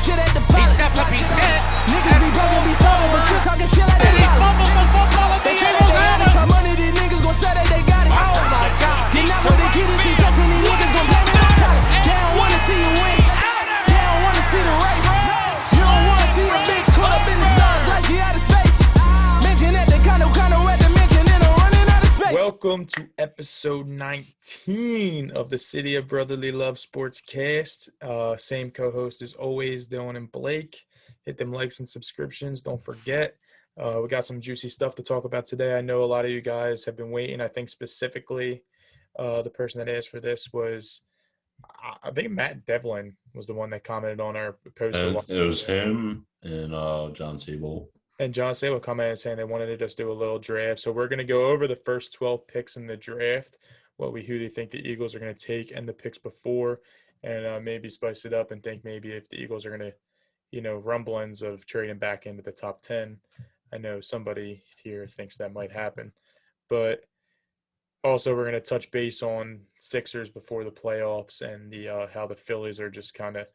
shit at the He pilot. stepped up, he's hit. Niggas be broken, be sober, but still talking shit like And they he got it. fumbles the football and the They say that Eagles they have honest, it. talk money, these niggas gon' say that they got it. Oh my God. Get out To with the right key to field. success and these niggas gon' blame it on talent. They don't wanna see you win. They don't wanna see the race. You don't wanna see a bitch caught up in the stars like she out of space. Mention that they kinda at the mention and I'm running out of space. Welcome to episode 19 of the City of Brotherly Love Sportscast. Same co-host as always, Dylan and Blake. Hit them likes and subscriptions. Don't forget. We got some juicy stuff to talk about today. I know a lot of you guys have been waiting. I think specifically the person that asked for this was, I think Matt Devlin was the one that commented on our post. It was him and John Sable. And John Sable commented saying they wanted to just do a little draft. So we're going to go over the first 12 picks in the draft, who do you think the Eagles are going to take and the picks before, and maybe spice it up and think maybe if the Eagles are going to, rumblings of trading back into the top 10. I know somebody here thinks that might happen. But also we're going to touch base on Sixers before the playoffs and the how the Phillies are just kind of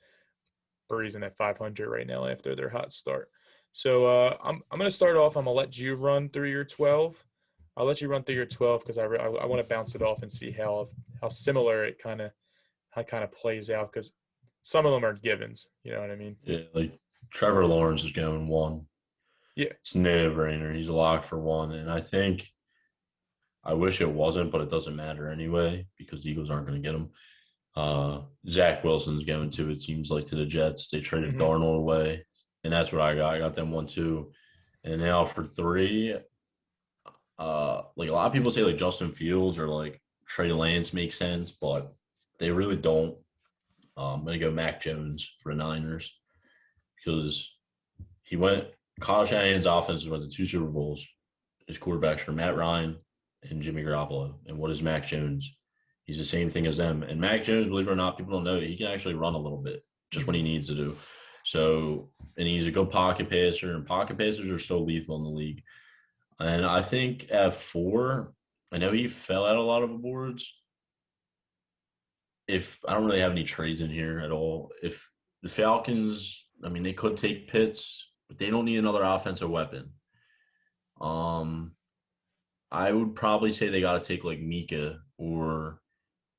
breezing at 500 right now after their hot start. So I'm going to start off. I'm going to let you run through your 12. I'll let you run through your 12 because I want to bounce it off and see how similar it kind of plays out, because some of them are givens. You know what I mean? Yeah, like Trevor Lawrence is going 1. Yeah. It's no-brainer. He's a lock for 1. And I wish it wasn't, but it doesn't matter anyway because the Eagles aren't going to get him. Zach Wilson's going to, it seems like, to the Jets. They traded Darnold away. And that's what I got. I got them 1, 2. And now for 3, like a lot of people say like Justin Fields or like Trey Lance makes sense, but they really don't. I'm going to go Mac Jones for the Niners because Kyle Shanahan's offense went to 2 Super Bowls. His quarterbacks are Matt Ryan and Jimmy Garoppolo. And what is Mac Jones? He's the same thing as them. And Mac Jones, believe it or not, people don't know, he can actually run a little bit just when he needs to do. So, and he's a good pocket passer, and pocket passers are so lethal in the league. And I think at 4, I know he fell out a lot of boards. If I don't really have any trades in here at all. If the Falcons, they could take Pitts, but they don't need another offensive weapon. I would probably say they got to take like Mika, or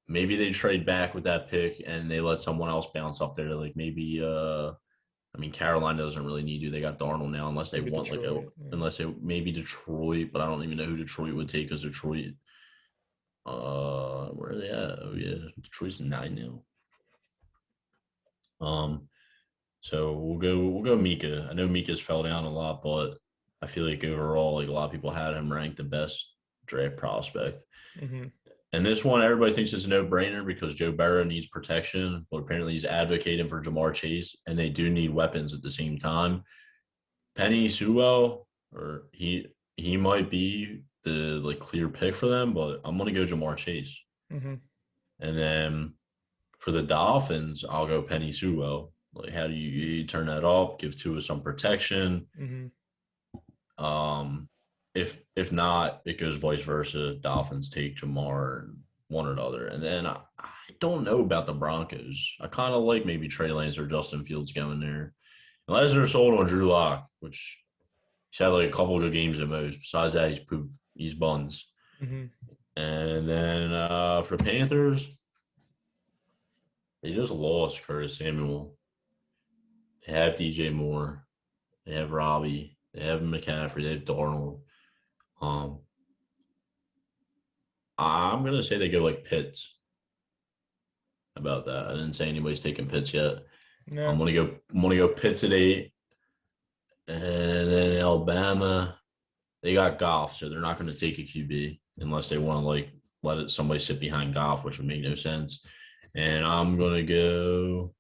maybe they trade back with that pick and they let someone else bounce up there. Like maybe, Carolina doesn't really need you. They got Darnold now, unless they Maybe want Detroit, unless they maybe Detroit, but I don't even know who Detroit would take because Detroit. Where are they at? Oh yeah, Detroit's 9 now. So we'll go Mika. I know Mika's fell down a lot, but I feel like overall, like a lot of people had him ranked the best draft prospect. Mm-hmm. And this one, everybody thinks it's a no-brainer because Joe Burrow needs protection, but apparently he's advocating for Jamar Chase, and they do need weapons at the same time. Penny Sewell, or he might be the clear pick for them, but I'm gonna go Jamar Chase. Mm-hmm. And then for the Dolphins, I'll go Penny Sewell. Like, how do you turn that up? Give Tua some protection. Mm-hmm. If not, it goes vice versa. Dolphins take Jamar and one or the other. And then I don't know about the Broncos. I kind of like maybe Trey Lance or Justin Fields going there. Unless they're sold on Drew Lock, which he's had like a couple of good games at most. Besides that, he's poop. He's buns. Mm-hmm. And then for the Panthers, they just lost Curtis Samuel. They have DJ Moore. They have Robbie. They have McCaffrey. They have Darnold. I'm gonna say they go like Pitts. How about that? I didn't say anybody's taking Pitts yet. No. I'm gonna go Pitts at 8, and then Alabama. They got Goff, so they're not gonna take a QB unless they want to let somebody sit behind Goff, which would make no sense. And I'm gonna go.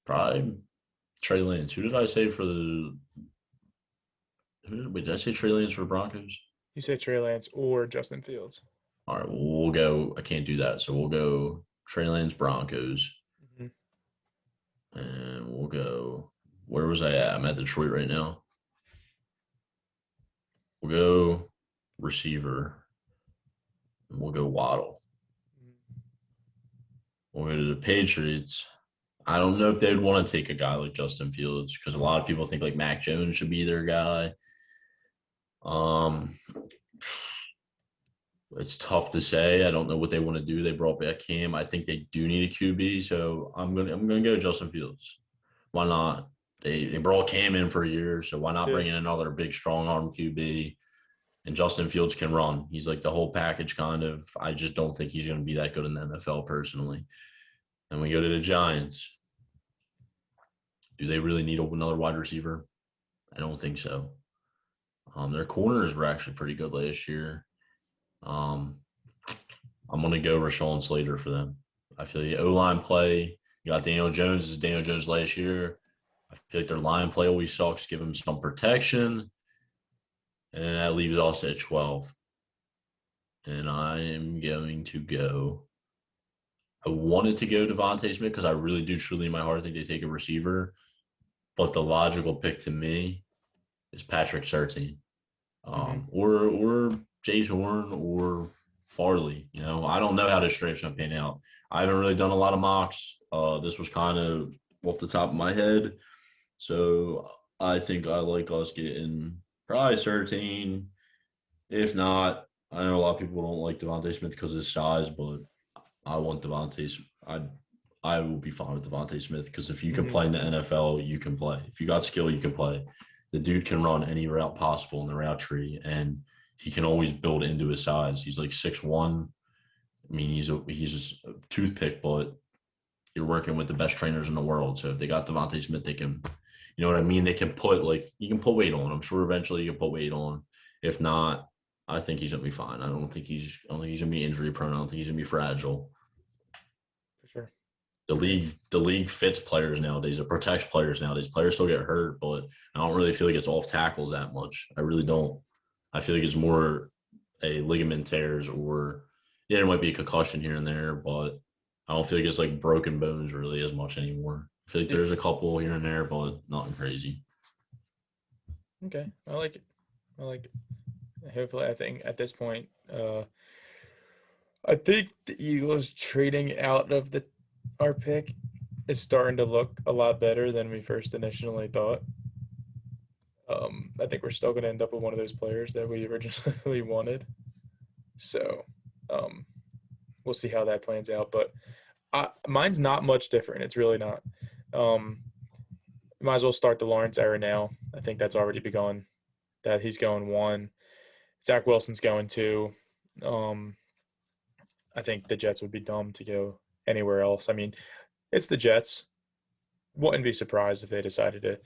Probably Trey Lance. Who did I say for the? Did I say Trey Lance for the Broncos? You said Trey Lance or Justin Fields. All right, well, we'll go. I can't do that, so we'll go Trey Lance Broncos, and we'll go. Where was I at? I'm at Detroit right now. We'll go receiver, and we'll go Waddle. Or to the Patriots. I don't know if they'd want to take a guy like Justin Fields because a lot of people think like Mac Jones should be their guy. Um, it's tough to say. I don't know what they want to do. They brought back Cam. I think they do need a QB, so I'm gonna go Justin Fields. Why not? They brought Cam in for a year, so why not Yeah. bring in another big strong arm QB? And Justin Fields can run. He's like the whole package kind of. I just don't think he's going to be that good in the NFL personally. And we go to the Giants. Do they really need another wide receiver? I don't think so. Their corners were actually pretty good last year. I'm going to go Rashawn Slater for them. I feel the O-line play. You got Daniel Jones. This is Daniel Jones last year. I feel like their line play always sucks. Give him some protection. And then that leaves us at 12. And I am going to go. I wanted to go Devontae Smith because I really do truly in my heart think they take a receiver. But the logical pick to me is Patrick Surtain. Or Jace Horn or Farley. You know, I don't know how this draft's going to pan out. I haven't really done a lot of mocks. This was kind of off the top of my head. So I think I like us getting probably Surtain. If not, I know a lot of people don't like Devontae Smith because of his size, but I want Devontae. I will be fine with Devontae Smith because if you can play in the NFL, you can play. If you got skill, you can play. The dude can run any route possible in the route tree, and he can always build into his size. He's like 6'1". I mean, he's a toothpick, but you're working with the best trainers in the world. So if they got Devontae Smith, they can, you know what I mean? They can put you can put weight on. I'm sure eventually you can put weight on. If not, I think he's gonna be fine. I don't think he's gonna be injury prone. I don't think he's gonna be fragile. For sure. The league fits players nowadays. It protects players nowadays. Players still get hurt, but I don't really feel like it's off tackles that much. I really don't. I feel like it's more a ligament tears or there might be a concussion here and there, but I don't feel like it's like broken bones really as much anymore. I feel like there's a couple here and there, but nothing crazy. Okay, I like it. Hopefully, I think at this point, I think the Eagles trading out of our pick is starting to look a lot better than we first initially thought. I think we're still going to end up with one of those players that we originally wanted. So we'll see how that plans out. But mine's not much different. It's really not. Might as well start the Lawrence era now. I think that's already begun. That he's going 1. Zach Wilson's going 2. I think the Jets would be dumb to go anywhere else. I mean, it's the Jets. Wouldn't be surprised if they decided to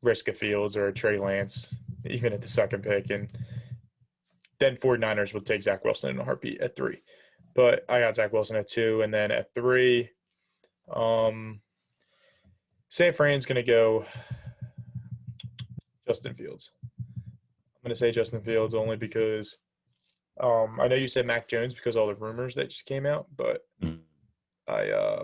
risk a Fields or a Trey Lance, even at the second pick. And then 49ers would take Zach Wilson in a heartbeat at 3. But I got Zach Wilson at 2. And then at 3, San Fran's going to go Justin Fields. I'm going to say Justin Fields only because I know you said Mac Jones because all the rumors that just came out, but I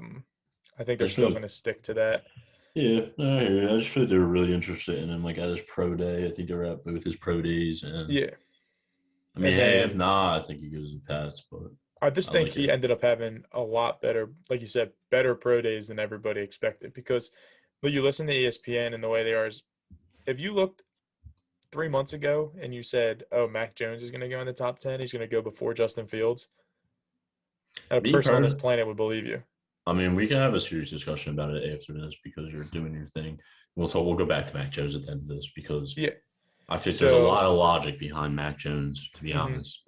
think they're still going to stick to that. Yeah, I just feel like they were really interested in him, like at his pro day. I think they were at both his pro days, and yeah. I mean, hey, if not, I think he goes to Pats. But I just think he ended up having a lot better, like you said, better pro days than everybody expected. Because when you listen to ESPN and the way they are, is if you looked 3 months ago and you said, "Oh, Mac Jones is going to go in the top 10. He's going to go before Justin Fields," a person on this planet would believe you. I mean, we can have a serious discussion about it after this because you're doing your thing. We'll go back to Mac Jones at the end of this because I think there's a lot of logic behind Mac Jones, to be honest.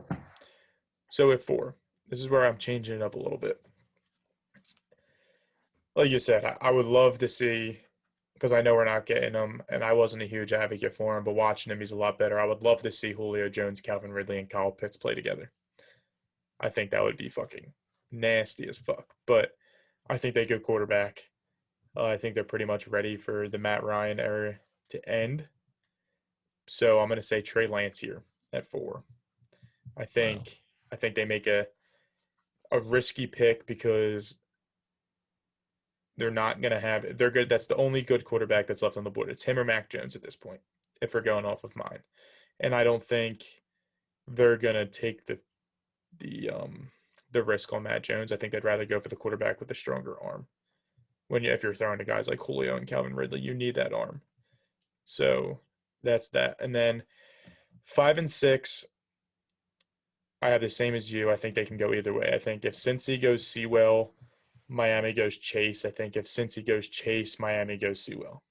So at 4, this is where I'm changing it up a little bit. Like you said, I would love to see, because I know we're not getting him, and I wasn't a huge advocate for him, but watching him, he's a lot better. I would love to see Julio Jones, Calvin Ridley, and Kyle Pitts play together. I think that would be fucking nasty as fuck. But I think they go quarterback. I think they're pretty much ready for the Matt Ryan era to end. So I'm going to say Trey Lance here at 4. I think they make a risky pick because they're not going to have – they're good. That's the only good quarterback that's left on the board. It's him or Mac Jones at this point, if we're going off of mine. And I don't think they're going to take the the risk on Matt Jones. I think they'd rather go for the quarterback with the stronger arm. If you're throwing to guys like Julio and Calvin Ridley, you need that arm. So that's that. And then 5 and 6, I have the same as you. I think they can go either way. I think if Cincy goes Sewell, Miami goes Chase. I think if Cincy goes Chase, Miami goes Sewell.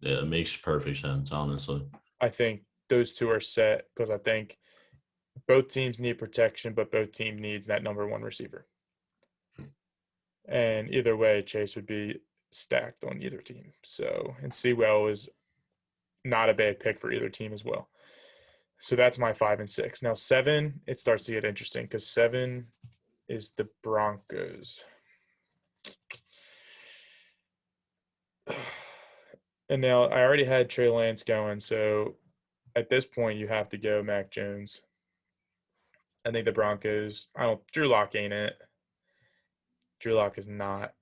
Yeah, it makes perfect sense, honestly. I think those two are set because I think both teams need protection, but both teams needs that number one receiver. And either way, Chase would be stacked on either team. So, and Sewell is not a bad pick for either team as well. So that's my 5 and 6. Now 7, it starts to get interesting because 7 is the Broncos. And now I already had Trey Lance going, so at this point you have to go Mac Jones. I think the Broncos. Drew Lock ain't it. Drew Lock is not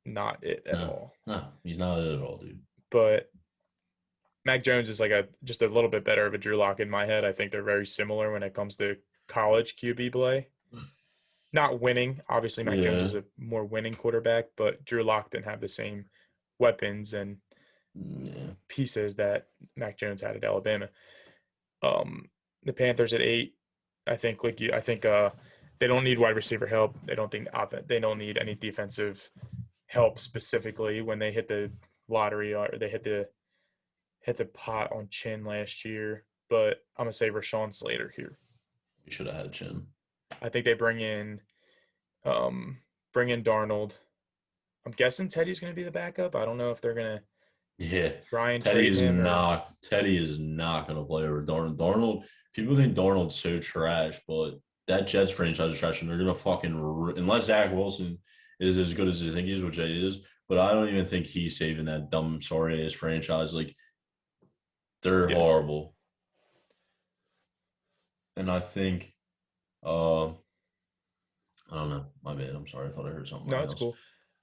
it at all. No, he's not it at all, dude. But Mac Jones is like just a little bit better of a Drew Lock in my head. I think they're very similar when it comes to college QB play. Not winning. Obviously, Mac Jones is a more winning quarterback, but Drew Lock didn't have the same weapons and pieces that Mac Jones had at Alabama. The Panthers at 8. I think they don't need wide receiver help. They don't need any defensive help specifically when they hit the lottery or they hit the pot on Chin last year. But I'm gonna say Rashawn Slater here. You should have had Chin. I think they bring in Darnold. I'm guessing Teddy's gonna be the backup. I don't know if they're gonna try and trade him. Teddy is not gonna play over Darnold. Darnold. People think Darnold's so trash, but that Jets franchise is trash, and they're gonna fucking unless Zach Wilson is as good as they think he is, which he is. But I don't even think he's saving that dumb sorry ass franchise. Like they're horrible, and I think I don't know. My bad. I'm sorry. I thought I heard something. No, it's cool.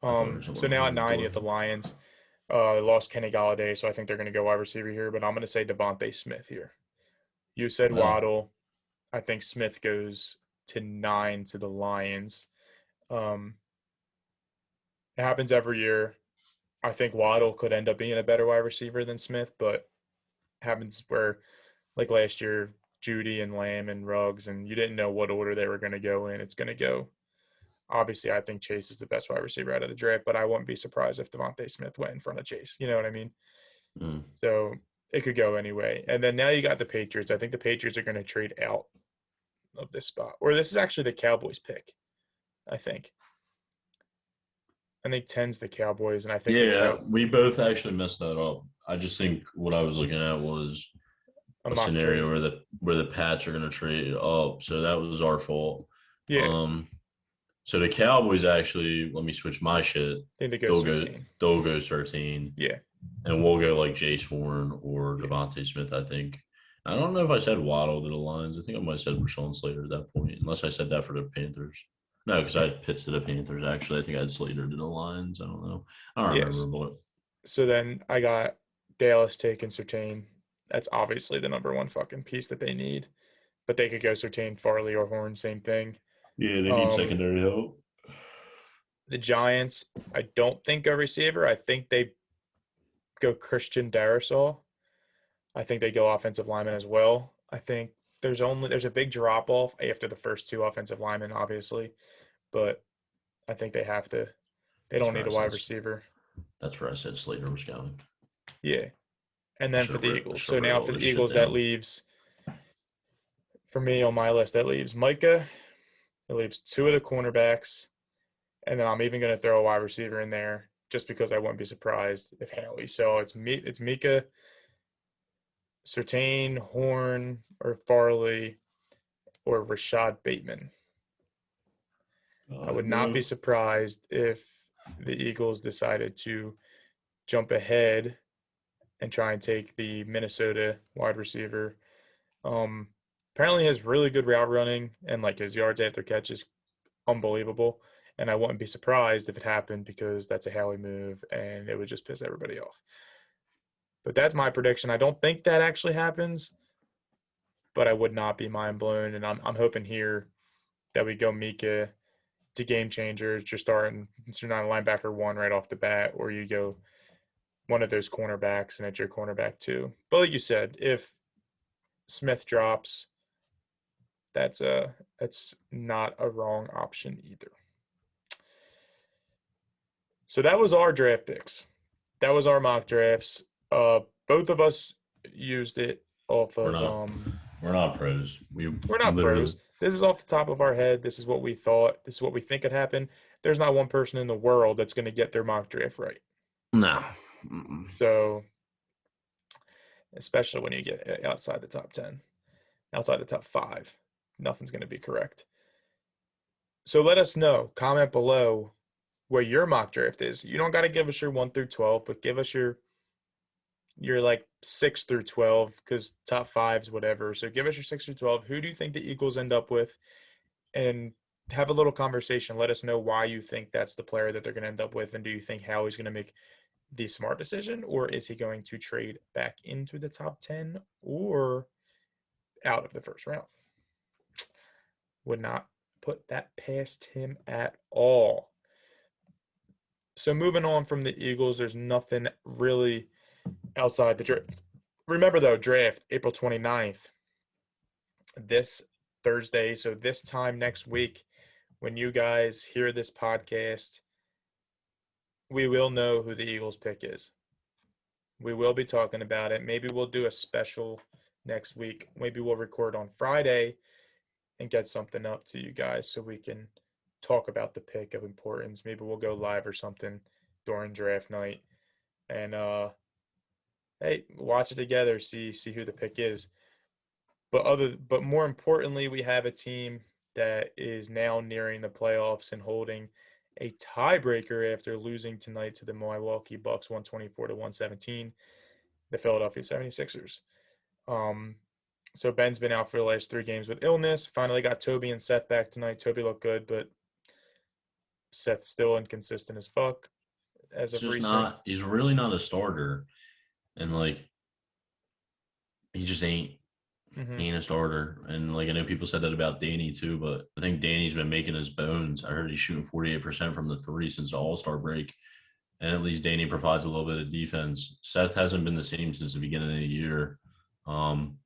So now at 9, you have the Lions. Lost Kenny Galladay, so I think they're going to go wide receiver here. But I'm going to say Devontae Smith here. You said Waddle. I think Smith goes to 9 to the Lions. It happens every year. I think Waddle could end up being a better wide receiver than Smith, but it happens where, like last year, Judy and Lamb and Ruggs, and you didn't know what order they were going to go in. It's going to go. Obviously, I think Chase is the best wide receiver out of the draft, but I wouldn't be surprised if Devontae Smith went in front of Chase. You know what I mean? So it could go anyway. And then now you got the Patriots. I think the Patriots are going to trade out of this spot. Or this is actually the Cowboys pick, I think. I think 10's the Cowboys, and I think we both actually messed that up. I just think what I was looking at was a scenario where the Pats are going to trade up, so that was our fault. Yeah. So the Cowboys actually, let me switch my shit. I think they go 13. They'll go 13. Yeah. And we'll go like Jace Warren or Devontae Smith, I think. I don't know if I said Waddle to the Lions. I think I might have said Rashawn Slater at that point, unless I said that for the Panthers. No, because I had Pitts to the Panthers, actually. I think I had Slater to the Lions. I don't know. I don't remember. But... So then I got Dallas taking Surtain. That's obviously the number one fucking piece that they need. But they could go Surtain, Farley, or Horn, same thing. Yeah, they need secondary help. The Giants, I don't think go receiver. I think they go Christian Darrisaw. I think they go offensive lineman as well. I think there's a big drop off after the first 2 offensive linemen, obviously, but I think they have to. They don't need a wide receiver. That's where I said Slater was going. Yeah, and then for the Eagles. So now for the Eagles, that leaves for me on my list. That leaves Micah. It leaves 2 of the cornerbacks, and then I'm even going to throw a wide receiver in there just because I wouldn't be surprised if Haley. So it's Micah, Surtain, Horn, or Farley, or Rashad Bateman. I would not be surprised if the Eagles decided to jump ahead and try and take the Minnesota wide receiver. Apparently he has really good route running, and like his yards after catch is unbelievable. And I wouldn't be surprised if it happened because that's a Haley move and it would just piss everybody off. But that's my prediction. I don't think that actually happens, but I would not be mind blown. And I'm hoping here that we go Mika to game changers. You're starting, since you're not a linebacker 1 right off the bat, or you go one of those cornerbacks and it's your cornerback 2. But like you said, if Smith drops, that's not a wrong option either. So that was our draft picks. That was our mock drafts. Both of us used it off of. We're not pros. We're not pros. This is off the top of our head. This is what we thought. This is what we think could happen. There's not one person in the world that's going to get their mock draft right. No. So, especially when you get outside the top 10, outside the top 5, nothing's going to be correct. So let us know. Comment below where your mock draft is. You don't got to give us your 1 through 12, but give us your like 6 through 12, because top 5's whatever. So give us your 6 through 12. Who do you think the Eagles end up with? And have a little conversation. Let us know why you think that's the player that they're going to end up with. And do you think Howie's going to make the smart decision, or is he going to trade back into the top 10 or out of the first round? Would not put that past him at all. So moving on from the Eagles, there's nothing really outside the draft. Remember, though, draft April 29th, this Thursday. So this time next week, when you guys hear this podcast, we will know who the Eagles pick is. We will be talking about it. Maybe we'll do a special next week. Maybe we'll record on Friday and get something up to you guys so we can talk about the pick of importance. Maybe we'll go live or something during draft night and hey, watch it together, see who the pick is. But more importantly, we have a team that is now nearing the playoffs and holding a tiebreaker after losing tonight to the Milwaukee Bucks 124-117, the Philadelphia 76ers. So Ben's been out for the last 3 games with illness. Finally got Toby and Seth back tonight. Toby looked good, but Seth's still inconsistent as fuck as of recent. He's really not a starter. And, like, he just ain't a starter. And, like, I know people said that about Danny too, but I think Danny's been making his bones. I heard he's shooting 48% from the 3 since the All-Star break. And at least Danny provides a little bit of defense. Seth hasn't been the same since the beginning of the year. I'm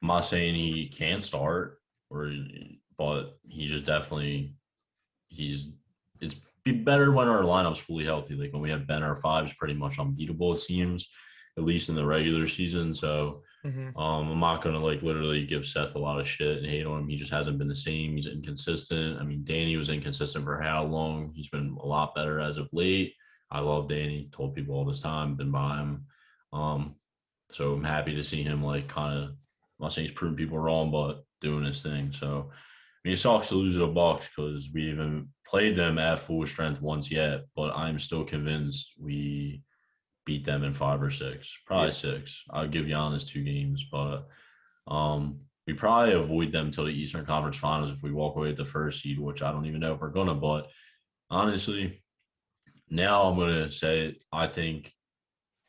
not saying he can't start, but he just definitely it's be better when our lineup's fully healthy. Like when we have Ben, our 5's pretty much unbeatable, it seems, at least in the regular season. So I'm not gonna like literally give Seth a lot of shit and hate on him. He just hasn't been the same. He's inconsistent. I mean, Danny was inconsistent for how long? He's been a lot better as of late. I love Danny. Told people all this time. Been by him. So I'm happy to see him like kind of. I'm not saying he's proving people wrong, but doing his thing. So, I mean, it sucks to lose to the Bucks because we haven't played them at full strength once yet. But I'm still convinced we beat them in 5 or 6, probably 6. I'll give Giannis 2 games, but we probably avoid them till the Eastern Conference Finals if we walk away with the first seed, which I don't even know if we're gonna. But honestly, now I'm gonna say I think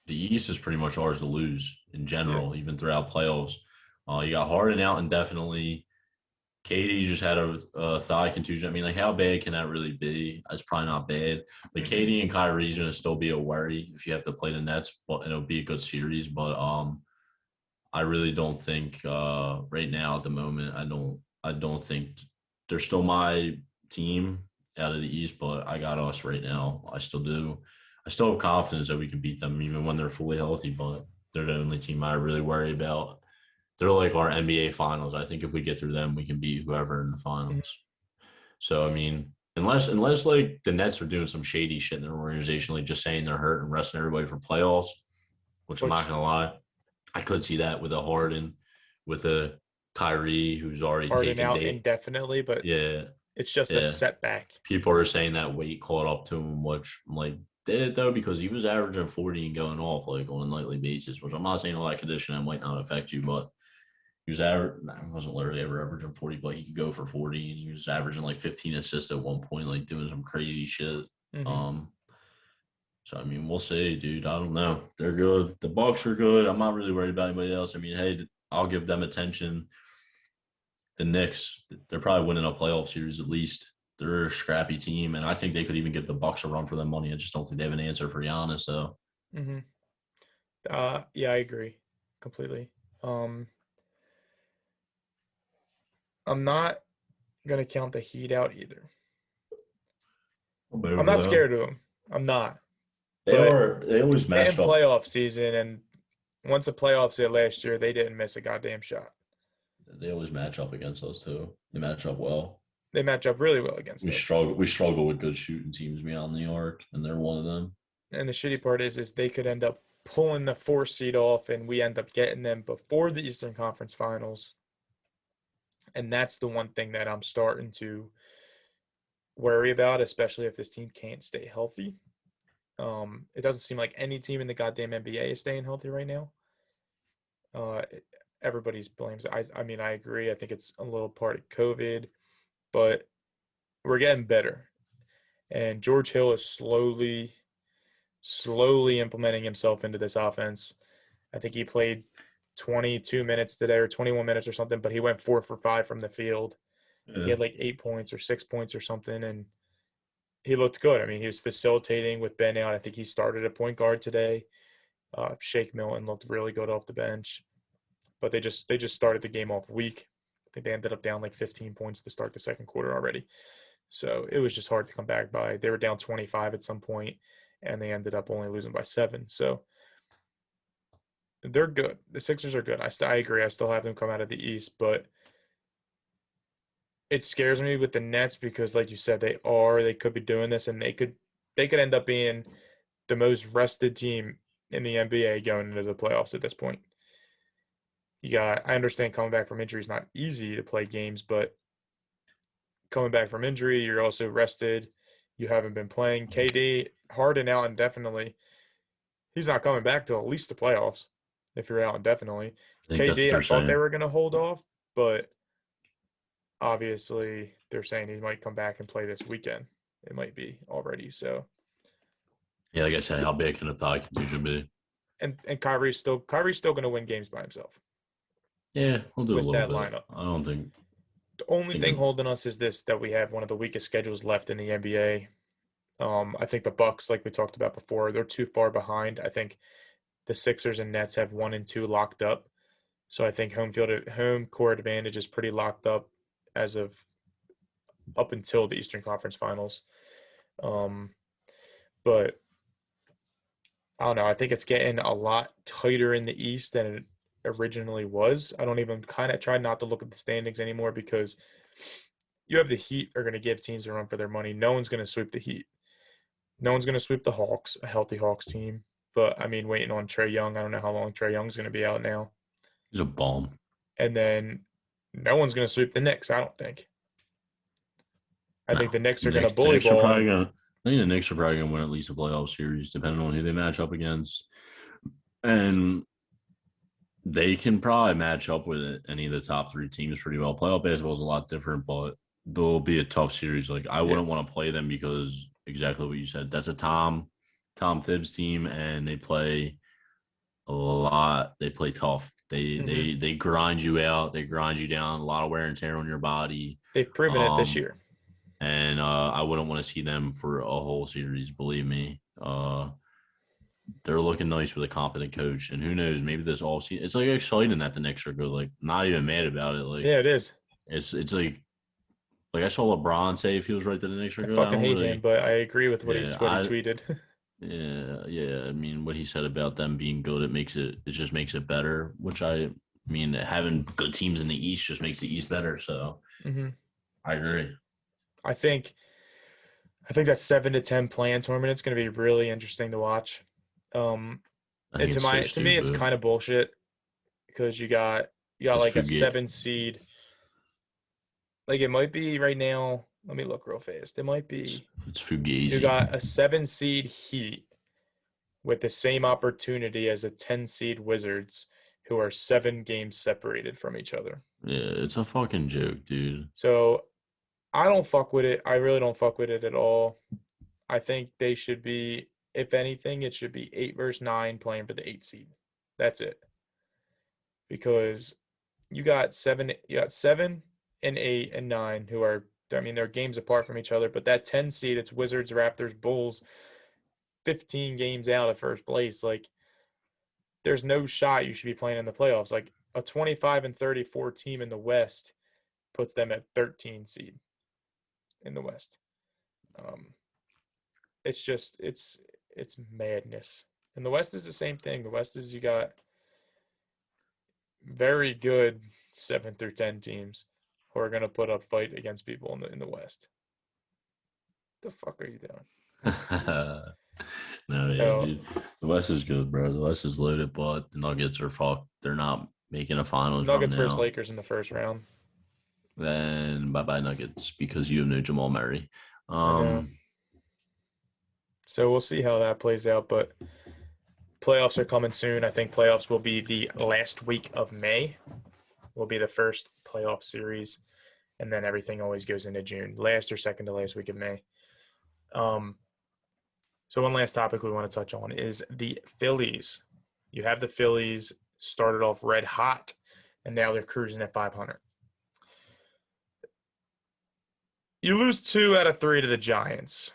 the East is pretty much ours to lose in general, even throughout playoffs. You got Harden out indefinitely. Katie just had a thigh contusion. I mean, like, how bad can that really be? It's probably not bad. Like, Katie and Kyrie's going to still be a worry if you have to play the Nets, but it'll be a good series. But I really don't think right now at the moment, I don't think they're still my team out of the East, but I got us right now. I still do. I still have confidence that we can beat them even when they're fully healthy, but they're the only team I really worry about. They're like our NBA finals. I think if we get through them, we can beat whoever in the finals. So, I mean, unless like the Nets are doing some shady shit in their organization, like just saying they're hurt and resting everybody for playoffs, which I'm not going to lie. I could see that with a Harden, with a Kyrie who's already taken out indefinitely, but it's just a setback. People are saying that weight caught up to him, which I'm like, did it though, because he was averaging 40 and going off like on a nightly basis, which I'm not saying all that conditioning might not affect you, but he was wasn't literally ever averaging 40, but he could go for 40, and he was averaging like 15 assists at one point, like doing some crazy shit. So I mean, we'll see, dude. I don't know. They're good. The Bucks are good. I'm not really worried about anybody else. I mean, hey, I'll give them attention the Knicks, they're probably winning a playoff series at least. They're a scrappy team, and I think they could even give the Bucks a run for their money. I just don't think they have an answer for Giannis. So Mm-hmm. Yeah, I agree completely. I'm not gonna count the Heat out either. I'm not scared of them. I'm not. They But are. They always getting match up. playoff season, and once the playoffs hit last year, they didn't miss a goddamn shot. They always match up against us too. They match up well. They match up really well against We us. struggle. We struggle with good shooting teams beyond New York, and they're one of them. And the shitty part is they could end up pulling the 4 seed off, and we end up getting them before the Eastern Conference Finals. And that's the one thing that I'm starting to worry about, especially if this team can't stay healthy. It doesn't seem like any team in the goddamn NBA is staying healthy right now. Everybody's blames. I mean, I agree. I think it's a little part of COVID, but we're getting better. And George Hill is slowly implementing himself into this offense. I think he played 22 minutes today or 21 minutes or something, but he went 4 for 5 from the field. Yeah. He had like 8 points or 6 points or something, and he looked good. I mean, he was facilitating with Ben out. I think he started at point guard today. Shake Milton looked really good off the bench, but they just started the game off weak. I think they ended up down like 15 points to start the second quarter already. So it was just hard to come back by. They were down 25 at some point, and they ended up only losing by 7. So they're good. The Sixers are good. I agree. I still have them come out of the East, but it scares me with the Nets because, like you said, they could be doing this, and they could end up being the most rested team in the NBA going into the playoffs at this point. I understand coming back from injury is not easy to play games, but coming back from injury, you're also rested. You haven't been playing. KD, Harden out indefinitely. He's not coming back till at least the playoffs if you're out indefinitely. KD, I thought they were going to hold off, but obviously they're saying he might come back and play this weekend. It might be already. So yeah, like I said, how big can a thigh contusion be? And Kyrie's still going to win games by himself. Yeah, we'll do with a little that bit. lineup. I don't think the only thing holding us is that we have one of the weakest schedules left in the NBA. I think the Bucks, like we talked about before, they're too far behind. I think the Sixers and Nets have 1 and 2 locked up. So I think home court advantage is pretty locked up as of up until the Eastern Conference Finals. But I don't know. I think it's getting a lot tighter in the East than it originally was. I don't even kind of try not to look at the standings anymore because you have the Heat are going to give teams a run for their money. No one's going to sweep the Heat. No one's going to sweep the Hawks, a healthy Hawks team. But, I mean, waiting on Trae Young. I don't know how long Trae Young's going to be out now. he's a bum. And then no one's going to sweep the Knicks, I don't think. I think the Knicks are going to bully ball. I think the Knicks are probably going to win at least a playoff series, depending on who they match up against. And they can probably match up with any of the top 3 teams pretty well. Playoff basketball is a lot different, but they'll be a tough series. Like, I wouldn't want to play them because exactly what you said. That's a Tom Thibs team, and they play a lot. They play tough. They grind you out. They grind you down. A lot of wear and tear on your body. They've proven it this year. And I wouldn't want to see them for a whole series, believe me. They're looking nice with a competent coach. And who knows, maybe this all season. It's like exciting that the Knicks are good. Like, not even mad about it. Like, yeah, it is. It's like I saw LeBron say he feels right that the Knicks are good. I fucking hate him, but I agree with what he tweeted. Yeah. I mean, what he said about them being good, it just makes it better. Which I mean, having good teams in the East just makes the East better. So I agree. I think that 7 to 10 play-in tournament is going to be really interesting to watch. To me, it's kind of bullshit because you got like a 7 seed. Like, it might be right now. Let me look real fast. It might be. It's Fugazi. You got a 7 seed Heat with the same opportunity as a 10 seed Wizards, who are 7 games separated from each other. Yeah, it's a fucking joke, dude. So I don't fuck with it. I really don't fuck with it at all. I think they should be, if anything, it should be 8 versus 9 playing for the 8 seed. That's it. Because you got 7 and 8 and 9, who are, I mean, they're games apart from each other, but that 10 seed, it's Wizards, Raptors, Bulls, 15 games out of first place. Like, there's no shot you should be playing in the playoffs. Like, a 25-34 team in the West puts them at 13 seed in the West. It's just, it's madness. And the West is the same thing. The West is, you got very good 7 through 10 teams who are going to put up fight against people in the West. The fuck are you doing? No, yeah, So, dude. The West is good, bro. The West is loaded, but the Nuggets are fucked. They're not making a finals run Nuggets versus now. Lakers in the first round. Then bye-bye Nuggets because you have no Jamal Murray. I know. So we'll see how that plays out, but playoffs are coming soon. I think playoffs will be the last week of May. Will be the first playoff series, and then everything always goes into June, last or second to last week of May. So one last topic we want to touch on is the Phillies. You have the Phillies started off red hot, and now they're cruising at 500. You lose 2 out of 3 to the Giants.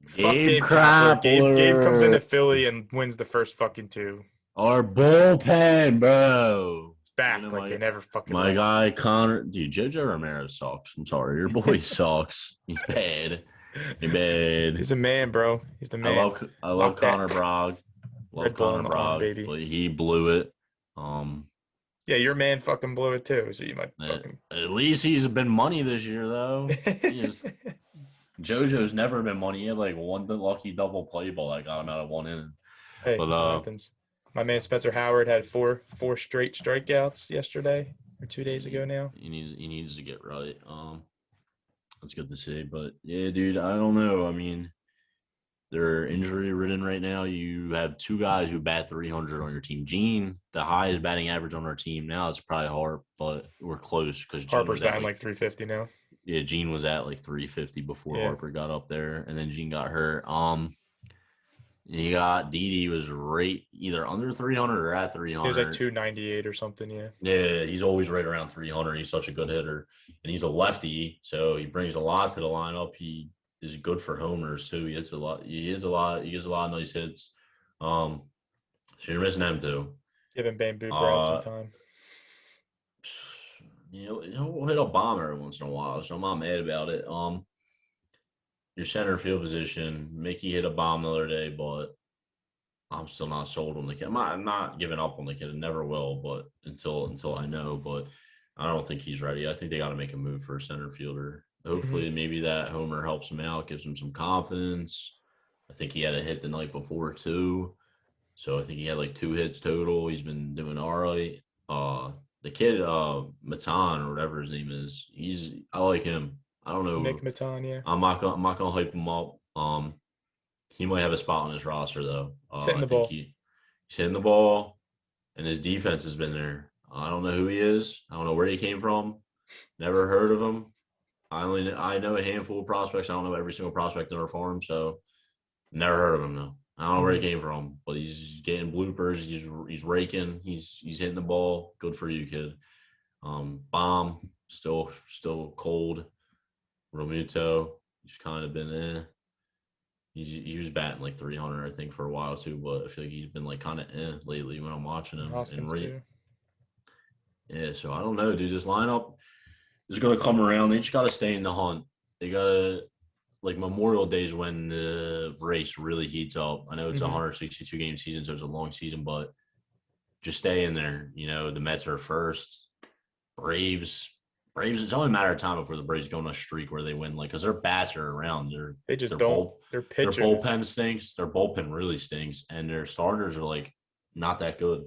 Fuck Gabe Kapler. Gabe comes into Philly and wins the first fucking 2. Our bullpen, bro. It's back like they never fucking My left. guy Connor, dude, JoJo Romero sucks. I'm sorry, your boy sucks. He's bad. He's bad. He's a man, bro. He's the man. I love Connor Bragg. Love Red Bull Connor on the arm, Bragg, baby. but he blew it. Yeah, your man fucking blew it too, so you might fucking. At least he's been money this year, though. JoJo's never been money. He had like one lucky double play ball that got him out of one inning. Hey, But, what happens? My man Spencer Howard had four straight strikeouts yesterday or 2 days ago now. He needs to get right. That's good to see. But yeah, dude, I don't know. I mean, they're injury ridden right now. You have 2 guys who bat 300 on your team. Gene, the highest batting average on our team now, it's probably Harp, but we're close because Harper's batting like 350 now. Yeah, Gene was at like 350 before Harper got up there, and then Gene got hurt. You got Didi was right either under 300 or at 300. He was like 298 or something, yeah. Yeah, he's always right around 300. He's such a good hitter, and he's a lefty, so he brings a lot to the lineup. He is good for homers too. He hits a lot. He gives a lot of nice hits. So you're missing him too. Giving Bamboo Brown some time. You know, he'll hit a bomb every once in a while, so I'm not mad about it. Your center field position, Mickey hit a bomb the other day, but I'm still not sold on the kid. I'm not giving up on the kid. I never will, but until I know. But I don't think he's ready. I think they got to make a move for a center fielder. Hopefully, maybe that homer helps him out, gives him some confidence. I think he had a hit the night before too, so I think he had like 2 hits total. He's been doing all right. The kid, Matan or whatever his name is, I like him. I don't know. Nick Matan, yeah. I'm not gonna hype him up. He might have a spot on his roster though. He's hitting the ball. He's hitting the ball, and his defense has been there. I don't know who he is. I don't know where he came from. Never heard of him. I know a handful of prospects. I don't know every single prospect in our farm, so never heard of him though. I don't know where he came from, but he's getting bloopers. He's raking. He's hitting the ball. Good for you, kid. Bomb still cold. Romuto, he's kind of been he was batting like 300, I think, for a while too, but I feel like he's been like kind of lately when I'm watching him. Hoskins too. Yeah, so I don't know, dude. This lineup is going to come around. They just got to stay in the hunt. They got to, like, Memorial Day is when the race really heats up. I know it's a 162 game season, so it's a long season, but just stay in there. You know, the Mets are first. Braves, it's only a matter of time before the Braves go on a streak where they win, like, because their bats are around. Their pitchers. Their bullpen stinks. Their bullpen really stinks, and their starters are, like, not that good.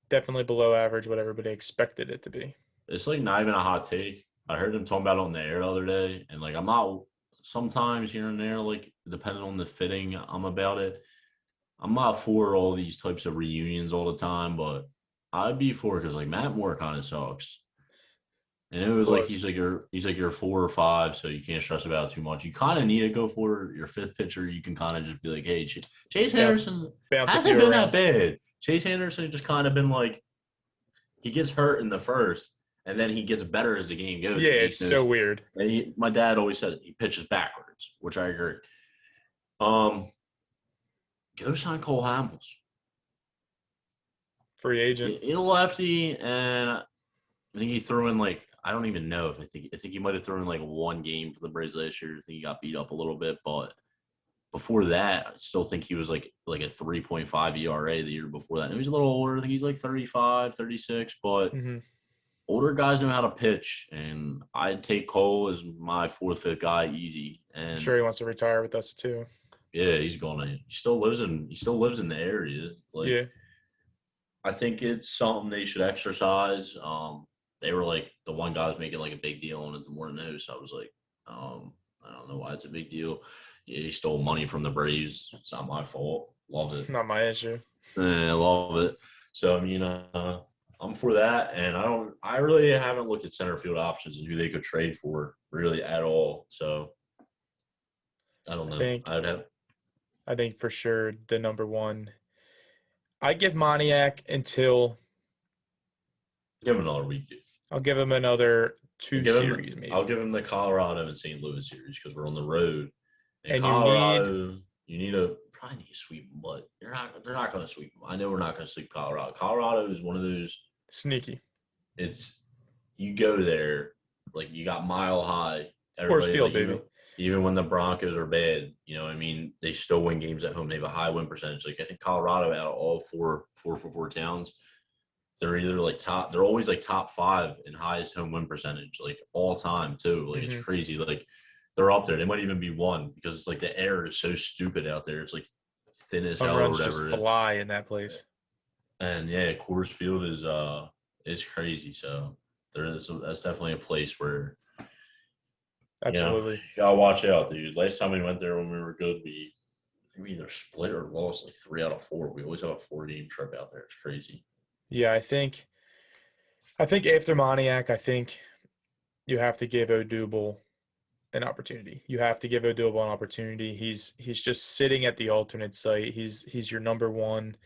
Definitely below average what everybody expected it to be. It's, like, not even a hot take. I heard them talking about it on the air the other day, and, like, I'm not – sometimes here and there, like, depending on the fitting, I'm about it. I'm not for all these types of reunions all the time, but I'd be for it because, like, Matt Moore kind of sucks. And it was like he's like your 4 or 5, so you can't stress about it too much. You kind of need to go for your 5th pitcher. You can kind of just be like, hey, Chase Anderson hasn't been that bad. Chase Anderson just kind of been like, he gets hurt in the first, and then he gets better as the game goes. Yeah, it's so weird. And my dad always said he pitches backwards, which I agree. Go sign Cole Hamels. Free agent. He's a lefty, and I think he threw in I don't even know if I think he might have thrown in one game for the Braves last year. I think he got beat up a little bit, but before that, I still think he was like a 3.5 ERA the year before that. And he's a little older. I think he's 35, 36, but older guys know how to pitch, and I'd take Cole as my fourth, fifth guy easy. And I'm sure he wants to retire with us too. Yeah, he's gonna. He still lives in the area. Yeah. I think it's something they should exercise. They were the one guy was making a big deal on it the morning news. So I was I don't know why it's a big deal. Yeah, he stole money from the Braves. It's not my fault. Love it. It's not my issue. I love it. So I'm for that, and I really haven't looked at center field options and who they could trade for really at all. So I don't know. I think for sure the number one. I give Moniak until. Give him another week, dude. I'll give him another 2 series, maybe. I'll give him the Colorado and St. Louis series because we're on the road. And Colorado, probably need to sweep them, but they're not going to sweep them. I know we're not going to sweep Colorado. Colorado is one of those sneaky. You go there, you got Mile High. Coors Field, baby. Even when the Broncos are bad, they still win games at home. They have a high win percentage. I think Colorado, out of all four towns, they're either top. They're always top 5 in highest home win percentage, all time too. It's crazy. They're up there. They might even be 1 because it's the air is so stupid out there. It's thin as hell or whatever. Just fly in that place. And yeah, Coors Field is crazy. So that's definitely a place where. Absolutely. You gotta watch out, dude. Last time we went there when we were good, we either split or lost 3 out of 4. We always have a 4-game trip out there. It's crazy. Yeah, I think after Moniak, I think you have to give Odubel an opportunity. You have to give Odubel an opportunity. He's just sitting at the alternate site. He's your number one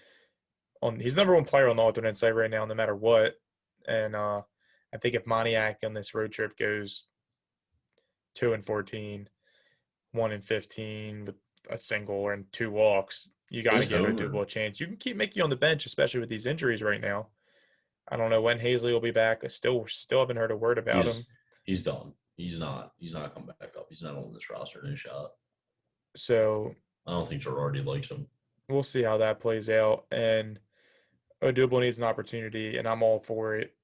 he's number one player on the alternate site right now, no matter what. And I think if Moniak on this road trip goes 2-14, 1-15 with a single and 2 walks, you got to give Odubel a chance. You can keep Mickey on the bench, especially with these injuries right now. I don't know when Hazley will be back. I still haven't heard a word about him. He's done. He's not coming back up. He's not on this roster. No shot. So I don't think Girardi likes him. We'll see how that plays out. And Odubel needs an opportunity, and I'm all for it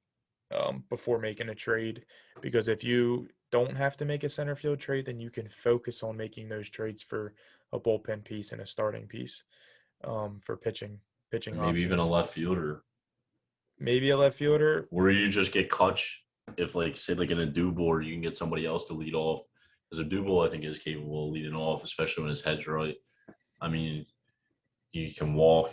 before making a trade, because if you don't have to make a center field trade, then you can focus on making those trades for a bullpen piece and a starting piece for pitching Maybe options. even a left fielder. Maybe a left fielder. Where you just get Kutch if, say, in a Odubel, or you can get somebody else to lead off. Because Odubel, I think, is capable of leading off, especially when his head's right. I mean, he can walk.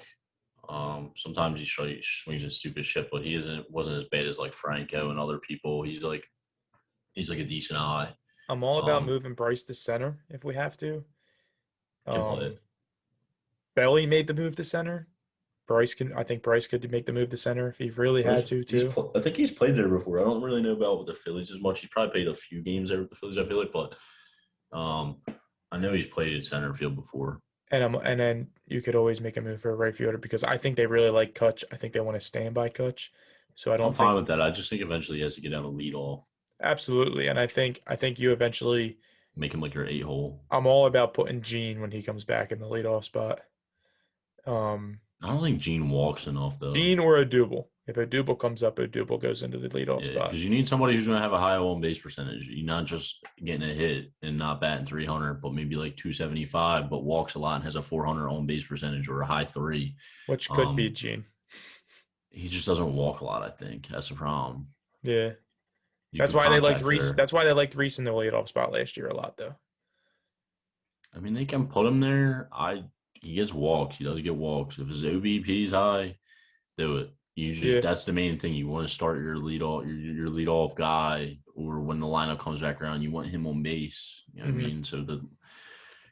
Sometimes he swings his stupid shit, but he wasn't as bad as Franco and other people. He's a decent eye. I'm all about moving Bryce to center if we have to. Belly made the move to center. I think Bryce could make the move to center if he really had to too. I think he's played there before. I don't really know about with the Phillies as much. He probably played a few games there with the Phillies, I feel like, but I know he's played at center field before. And then you could always make a move for a right fielder, because I think they really like Kutch. I think they want to stand by Kutch. So I'm fine with that. I just think eventually he has to get out a lead off. Absolutely. And I think you eventually make him your 8-hole. I'm all about putting Gene when he comes back in the leadoff spot. I don't think Gene walks enough, though. Gene or Odubel. If Odubel comes up, Odubel goes into the leadoff spot. Because you need somebody who's going to have a high on-base percentage. You're not just getting a hit and not batting 300, but maybe 275, but walks a lot and has a 400 on-base percentage or a high 3. Which could be Gene. He just doesn't walk a lot, I think. That's the problem. Yeah. That's why they liked Reese. That's why they liked Reese in the leadoff spot last year a lot, though. I mean, they can put him there. He gets walks. He does get walks. If his OBP is high, do it. That's the main thing. You want to start your leadoff guy, or when the lineup comes back around, you want him on base. You know what I mean? So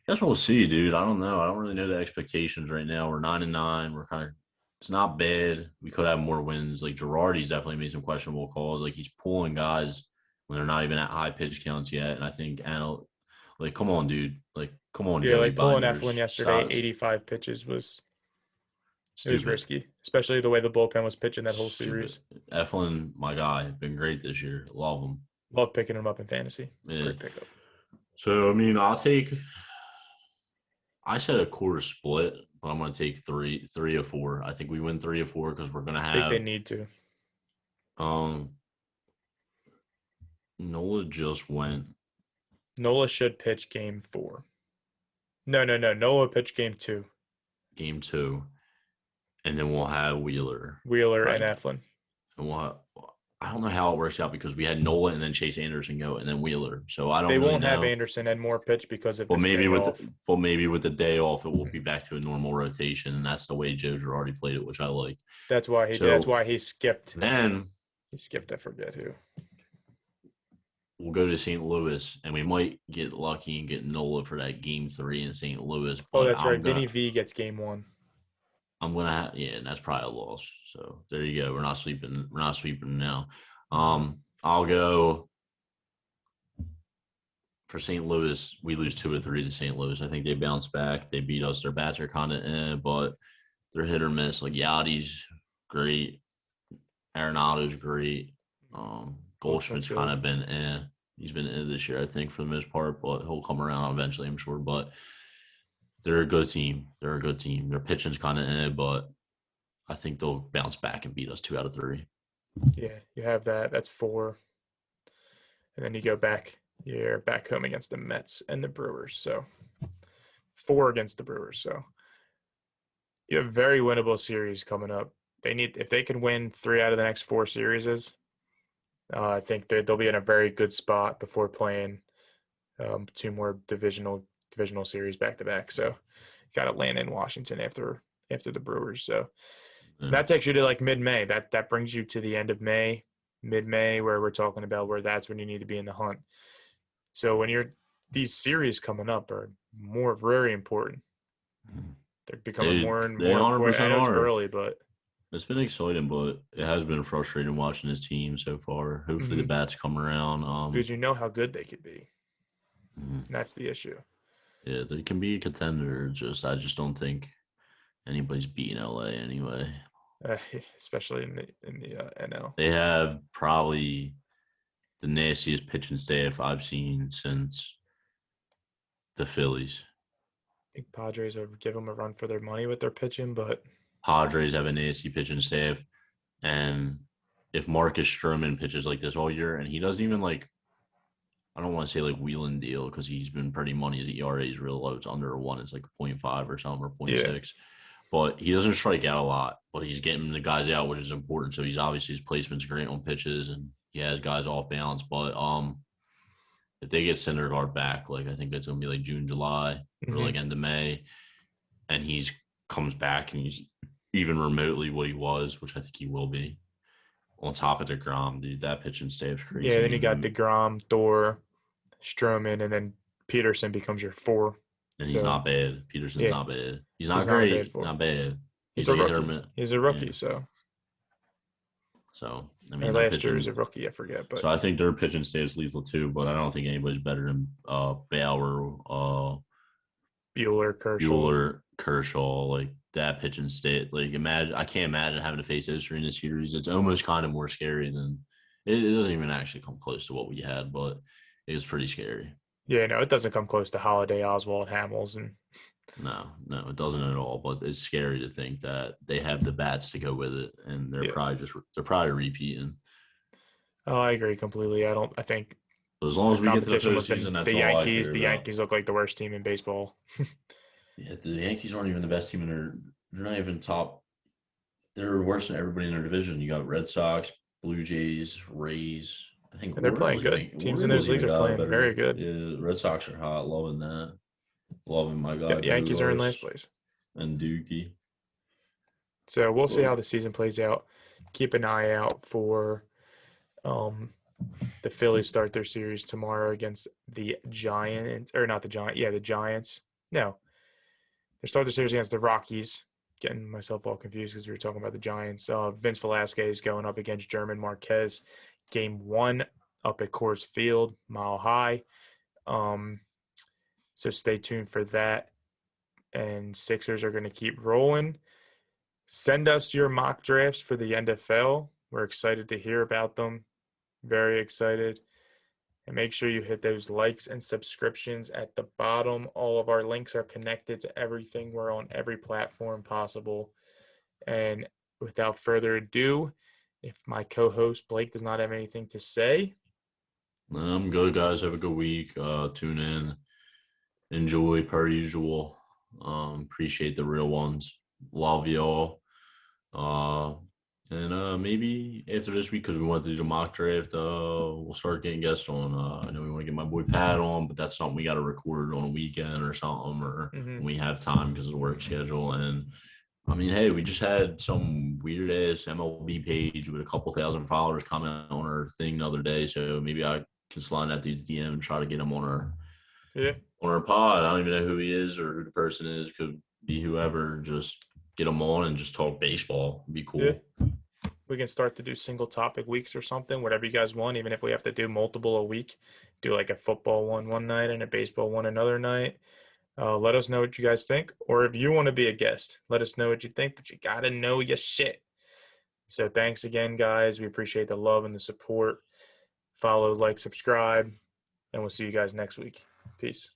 that's what we'll see, dude. I don't know. I don't really know the expectations right now. We're 9-9. We're kind of It's not bad. We could have more wins. Like Girardi's definitely made some questionable calls. Like he's pulling guys when they're not even at high pitch counts yet. And I think Anna, like, come on, dude. Like, come on, Yeah, Joey like pulling Binders. Eflin yesterday, Stop. 85 pitches was Stupid. risky, especially the way the bullpen was pitching that whole Stupid. series. Eflin, my guy, been great this year. Love him. Love picking him up in fantasy. Yeah. Great pickup. So I mean, I said a quarter split, but I'm gonna take three or four. I think we win 3 or 4 because we're gonna I think they have need to. Nola just went. Nola should pitch game 4. No. Nola pitched game 2. Game 2, and then we'll have Wheeler. Wheeler right? and Eflin. And I don't know how it works out because we had Nola and then Chase Anderson go and then Wheeler. So I don't. They really won't have know. Anderson and more pitch because of But this maybe day with off. maybe with the day off, it will be back to a normal rotation, and that's the way Joe Girardi played it, which I like. That's why he skipped. Then he skipped. I forget who. We'll go to St. Louis, and we might get lucky and get Nola for that game 3 in St. Louis. Oh, that's right. Vinny V gets game 1. I'm gonna and that's probably a loss. So there you go. We're not sleeping. We're not sweeping now. I'll go for St. Louis. We lose 2 or 3 to St. Louis. I think they bounce back. They beat us. Their bats are kind of but they're hit or miss. Like Yachty's great. Arenado's great. Goldschmidt's kind of been He's been this year, I think, for the most part, but he'll come around eventually, I'm sure. But they're a good team. Their pitching's kind of but I think they'll bounce back and beat us 2 out of 3. Yeah, you have that. That's 4. And then you go back. You're back home against the Mets and the Brewers. So 4 against the Brewers. So you have a very winnable series coming up. If they can win 3 out of the next 4 series, I think they'll be in a very good spot before playing 2 more divisional series back to back. So got Atlanta and Washington after the Brewers. So that takes you to like mid-May. That brings you to the end of May, mid-May, where we're talking about where that's when you need to be in the hunt. So when these series coming up are very important. They're becoming more and more important. I know it's early, but it's been exciting, but it has been frustrating watching this team so far. Hopefully the bats come around. Because you know how good they could be. That's the issue. Yeah, they can be a contender. I just don't think anybody's beating LA anyway. Especially in the NL. They have probably the nastiest pitching staff I've seen since the Phillies. I think Padres will give them a run for their money with their pitching, but Padres have a nasty pitching staff, and if Marcus Stroman pitches like this all year, and he doesn't even I don't want to say wheel and deal because he's been pretty money. His ERA is real low. It's under 1. It's like 0.5 or something or 0.6. Yeah. But he doesn't strike out a lot, but he's getting the guys out, which is important. So he's obviously his placement's great on pitches, and he has guys off balance. But if they get Syndergaard back, I think that's going to be June, July, or end of May, and he's comes back and he's even remotely what he was, which I think he will be, on top of DeGrom, dude, that pitching staff's crazy. Yeah, then you got DeGrom, Thor, Stroman, and then Peterson becomes your 4. And he's not bad. Peterson's not bad. He's not great. Not bad. He's a rookie. He's a rookie, so I mean, last year was a rookie, I forget. But so I think their pitching staff's lethal too, but I don't think anybody's better than Bauer, Bueller, Kershaw, that pitching state. I can't imagine having to face those 3 in the series. It's almost kind of more scary than it doesn't even actually come close to what we had, but it was pretty scary. Yeah, no, it doesn't come close to Holiday, Oswald, Hamels, and no, it doesn't at all. But it's scary to think that they have the bats to go with it, and they're probably repeating. Oh, I agree completely. I think as long as we get to the postseason, that's the all Yankees. I the Yankees look like the worst team in baseball. Yeah, the Yankees aren't even the best team they're not even top. They're worse than everybody in their division. You got Red Sox, Blue Jays, Rays. I think they're playing good. Teams in those leagues are playing very good. Yeah, Red Sox are hot. Loving that. Loving my guy. Yeah, Yankees are in last place. And Dookie. So we'll see how the season plays out. Keep an eye out for the Phillies start their series tomorrow against the Giants. Or not the Giants. Yeah, the Giants. No. They start the series against the Rockies getting myself all confused because we were talking about the Giants. Vince Velasquez going up against German Marquez. Game 1 up at Coors Field, Mile High. So stay tuned for that. And Sixers are going to keep rolling. Send us your mock drafts for the NFL. We're excited to hear about them. Very excited. And make sure you hit those likes and subscriptions at the bottom. All of our links are connected to everything. We're on every platform possible. And without further ado, if my co-host Blake does not have anything to say. I'm good, guys. Have a good week. Tune in. Enjoy per usual. Appreciate the real ones. Love y'all. And maybe after this week, because we want to do the mock draft, we'll start getting guests on. I know we want to get my boy Pat on, but that's something we got to record on a weekend or something, or when we have time because of the work schedule. And I mean, hey, we just had some weird ass MLB page with a couple thousand followers comment on our thing the other day. So maybe I can slide that dude's DM and try to get him on our pod. I don't even know who he is or who the person is. Could be whoever. Just get him on and just talk baseball. It'd be cool. Yeah. We can start to do single topic weeks or something, whatever you guys want, even if we have to do multiple a week. Do like a football one night and a baseball one another night. Let us know what you guys think. Or if you want to be a guest, let us know what you think, but you got to know your shit. So thanks again, guys. We appreciate the love and the support. Follow, like, subscribe, and we'll see you guys next week. Peace.